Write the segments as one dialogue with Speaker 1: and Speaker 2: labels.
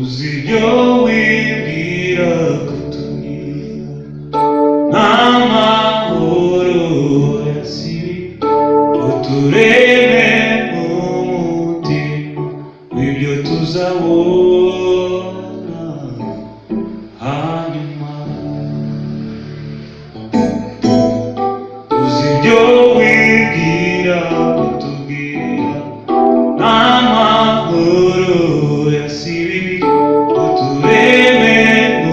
Speaker 1: uzi ibyo wibwira kutubwira n'amahoro yasibi utureme umutima w'ibyo tuzabona hanyuma. Uzi ibyo wibwira kutubwira n'amahoro yasibi utureme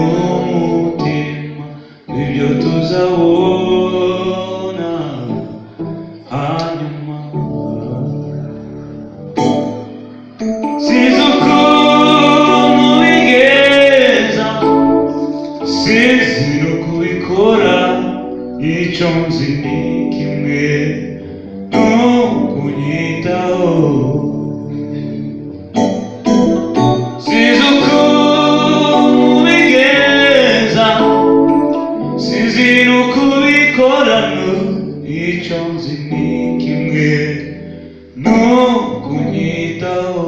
Speaker 1: umutima w'ibyo tuzabona hanyuma. Sinzi ukuntu bigenza, sinzi no kubikora, icyo nzi ni kimwe, ni ukunyitaho. Sinzi ukuntu bigenza, sinzi no kubikora, icyo nzi ni kimwe, ni ukunyitaho.